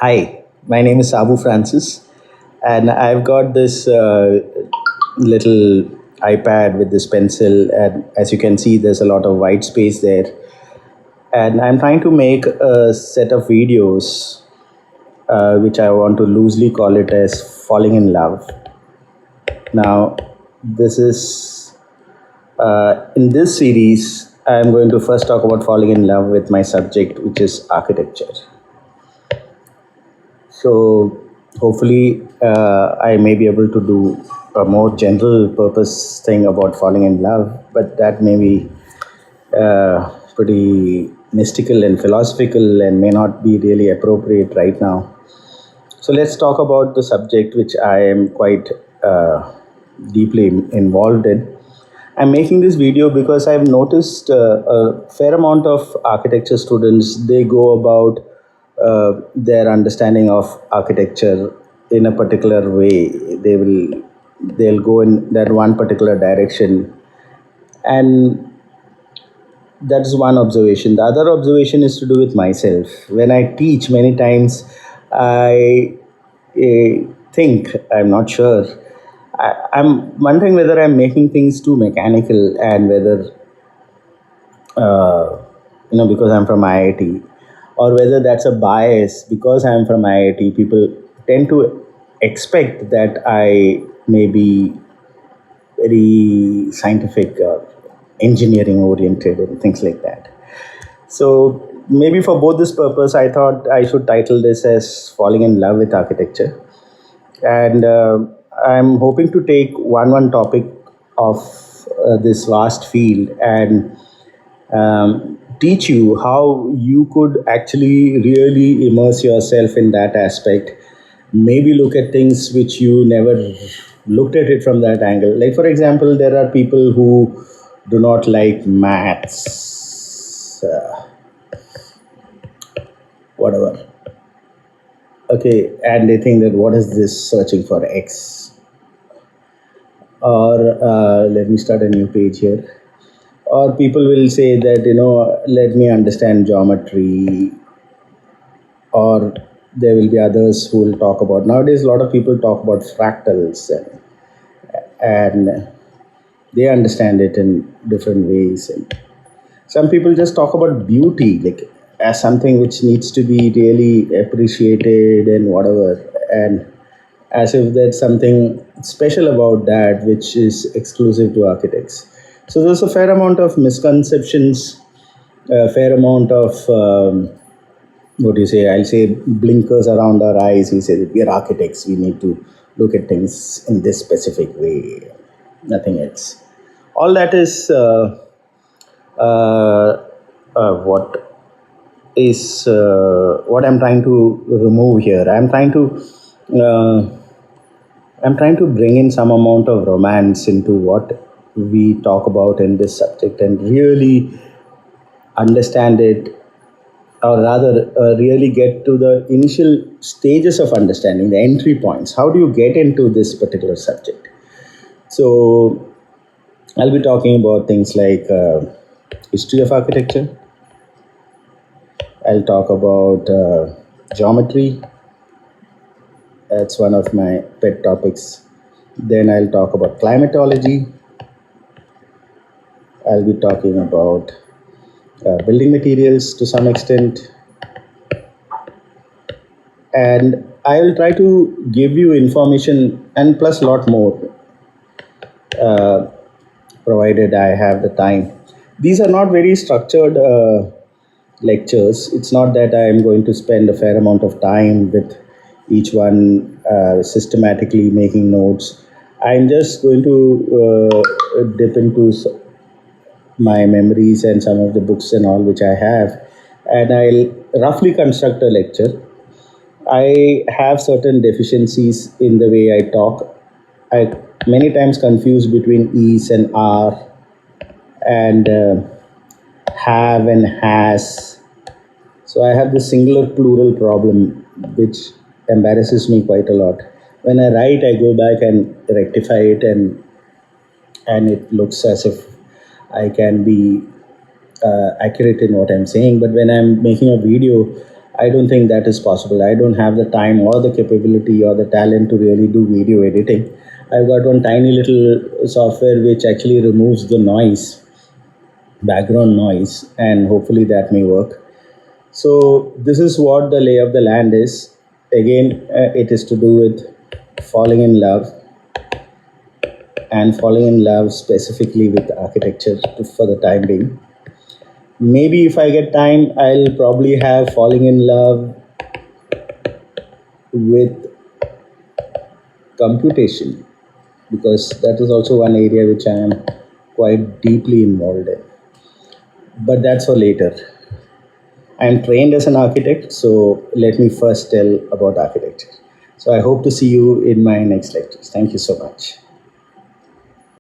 Hi, my name is Sabu Francis, and I've got this little iPad with this pencil, and as you can see, there's a lot of white space there. And I'm trying to make a set of videos, which I want to loosely call it as falling in love. Now, this is in this series, I'm going to first talk about falling in love with my subject, which is architecture. So hopefully, I may be able to do a more general purpose thing about falling in love, but that may be pretty mystical and philosophical and may not be really appropriate right now. So let's talk about the subject which I am quite deeply involved in. I'm making this video because I've noticed a fair amount of architecture students, they go about their understanding of architecture in a particular way. They'll go in that one particular direction, and that's one observation. The other observation is to do with myself. When I teach, many times I think, I'm not sure, I'm wondering whether I'm making things too mechanical, and whether because I'm from IIT, or whether that's a bias because I'm from IIT. People tend to expect that I may be very scientific or engineering oriented and things like that. So maybe for both this purpose, I thought I should title this as Falling in Love with Architecture. And I'm hoping to take one topic of this vast field and teach you how you could actually really immerse yourself in that aspect. Maybe look at things which you never looked at it from that angle. Like, for example, there are people who do not like maths, whatever. Okay, and they think that what is this searching for X? Or let me start a new page here. Or people will say that, let me understand geometry. Or there will be others who will talk about, nowadays a lot of people talk about fractals, and they understand it in different ways. And some people just talk about beauty, like as something which needs to be really appreciated and whatever, and as if there's something special about that which is exclusive to architects. So there's a fair amount of misconceptions, a fair amount of what do you say? I'll say blinkers around our eyes. We say that we are architects. We need to look at things in this specific way, nothing else. All that is what what I'm trying to remove here. Uh, I'm trying to bring in some amount of romance into what we talk about in this subject, and really understand it, or rather, really get to the initial stages of understanding, the entry points. How do you get into this particular subject? So, I'll be talking about things like history of architecture. I'll talk about geometry. That's one of my pet topics. Then I'll talk about climatology. I'll be talking about building materials to some extent. And I will try to give you information and plus a lot more, provided I have the time. These are not very structured lectures. It's not that I am going to spend a fair amount of time with each one systematically making notes. I'm just going to dip into my memories and some of the books and all which I have, and I'll roughly construct a lecture. I have certain deficiencies in the way I talk. I many times confuse between is and are, and have and has. So I have this singular plural problem, which embarrasses me quite a lot. When I write, I go back and rectify it, and it looks as if I can be accurate in what I'm saying. But when I'm making a video, I don't think that is possible. I don't have the time or the capability or the talent to really do video editing. I've got one tiny little software which actually removes the noise, background noise, and hopefully that may work. So, this is what the lay of the land is. Again, it is to do with falling in love, and falling in love specifically with architecture for the time being. Maybe if I get time, I'll probably have falling in love with computation, because that is also one area which I am quite deeply involved in. But that's for later. I'm trained as an architect, so let me first tell about architecture. So I hope to see you in my next lectures. Thank you so much.